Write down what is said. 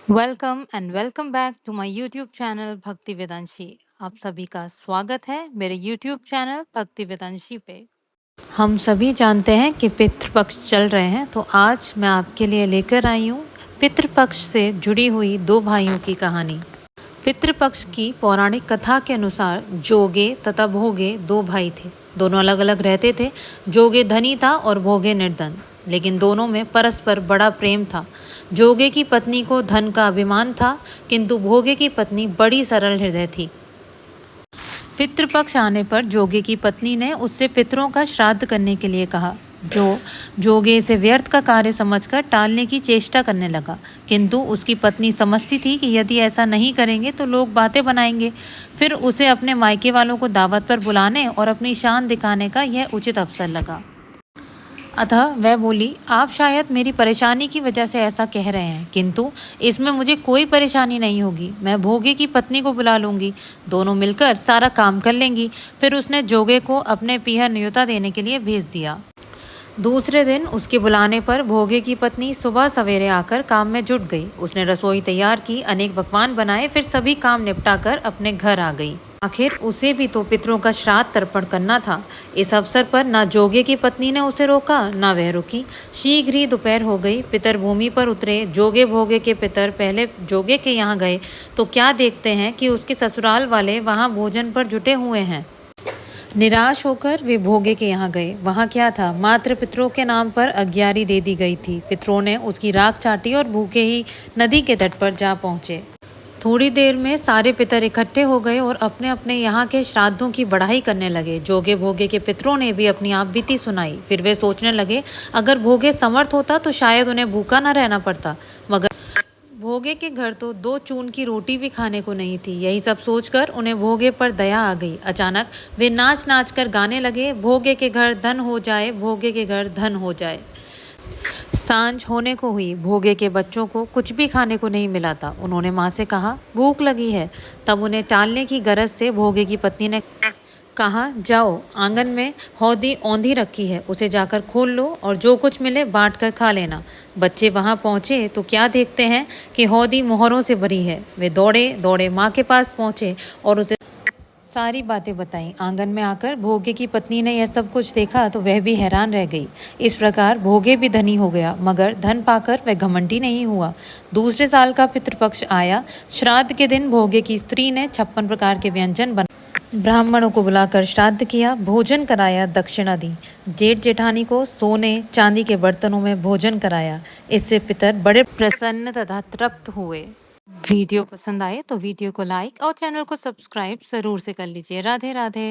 Welcome and welcome back to my YouTube channel Bhakti Vedanshi. आप सभी का स्वागत है मेरे यूट्यूब चैनल भक्ति वेदांशी पे। हम सभी जानते हैं कि पितृपक्ष चल रहे हैं, तो आज मैं आपके लिए लेकर आई हूँ पितृपक्ष से जुड़ी हुई दो भाइयों की कहानी। पितृपक्ष की पौराणिक कथा के अनुसार जोगे तथा भोगे दो भाई थे। दोनों अलग अलग रहते थे। जोगे धनी था और भोगे निर्धन, लेकिन दोनों में परस्पर बड़ा प्रेम था। जोगे की पत्नी को धन का अभिमान था, किंतु भोगे की पत्नी बड़ी सरल हृदय थी। पितृपक्ष आने पर जोगे की पत्नी ने उससे पितरों का श्राद्ध करने के लिए कहा। जोगे इसे व्यर्थ का कार्य समझकर टालने की चेष्टा करने लगा, किंतु उसकी पत्नी समझती थी कि यदि ऐसा नहीं करेंगे तो लोग बातें बनाएंगे। फिर उसे अपने मायके वालों को दावत पर बुलाने और अपनी शान दिखाने का यह उचित अवसर लगा। अतः वह बोली, आप शायद मेरी परेशानी की वजह से ऐसा कह रहे हैं, किंतु इसमें मुझे कोई परेशानी नहीं होगी। मैं भोगे की पत्नी को बुला लूंगी, दोनों मिलकर सारा काम कर लेंगी। फिर उसने जोगे को अपने पीहर न्योता देने के लिए भेज दिया। दूसरे दिन उसके बुलाने पर भोगे की पत्नी सुबह सवेरे आकर काम में जुट गई। उसने रसोई तैयार की, अनेक पकवान बनाए, फिर सभी काम निपटाकर अपने घर आ गई। आखिर उसे भी तो पितरों का श्राद्ध तर्पण करना था। इस अवसर पर ना जोगे की पत्नी ने उसे रोका, ना वह रुकी। शीघ्र ही दोपहर हो गई। पितर भूमि पर उतरे। जोगे भोगे के पितर पहले जोगे के यहाँ गए तो क्या देखते हैं कि उसके ससुराल वाले वहाँ भोजन पर जुटे हुए हैं। निराश होकर वे भोगे के यहाँ गए। वहाँ क्या था, मात्र पितरों के नाम पर अग्यारी दे दी गई थी। पितरों ने उसकी राख चाटी और भूखे ही नदी के तट पर जा पहुँचे। थोड़ी देर में सारे पितर इकट्ठे हो गए और अपने अपने यहाँ के श्राद्धों की बढ़ाई करने लगे। जोगे भोगे के पितरों ने भी अपनी आप बीती सुनाई। फिर वे सोचने लगे, अगर भोगे समर्थ होता तो शायद उन्हें भूखा न रहना पड़ता, मगर भोगे के घर तो दो चून की रोटी भी खाने को नहीं थी। यही सब सोचकर उन्हें भोगे पर दया आ गई। अचानक वे नाच नाच कर गाने लगे, भोगे के घर धन हो जाए, भोगे के घर धन हो जाए। सांझ होने को हुई। भोगे के बच्चों को कुछ भी खाने को नहीं मिला था। उन्होंने माँ से कहा, भूख लगी है। तब उन्हें टालने की गरज से भोगे की पत्नी ने कहा, जाओ, आंगन में हौदी औंधी रखी है, उसे जाकर खोल लो और जो कुछ मिले बांट कर खा लेना। बच्चे वहां पहुंचे तो क्या देखते हैं कि हौदी मोहरों से भरी है। वे दौड़े दौड़े माँ के पास पहुंचे और उसे सारी बातें बताई। आंगन में आकर भोगे की पत्नी ने यह सब कुछ देखा तो वह भी हैरान रह गई। इस प्रकार भोगे भी धनी हो गया, मगर धन पाकर वह घमंडी नहीं हुआ। दूसरे साल का पितृपक्ष आया। श्राद्ध के दिन भोगे की स्त्री ने 56 प्रकार के व्यंजन बना ब्राह्मणों को बुलाकर श्राद्ध किया, भोजन कराया, दक्षिणा दी। जेठ जेठानी को सोने चांदी के बर्तनों में भोजन कराया। इससे पितर बड़े प्रसन्न तथा तृप्त हुए। वीडियो पसंद आए तो वीडियो को लाइक और चैनल को सब्सक्राइब जरूर से कर लीजिए। राधे राधे।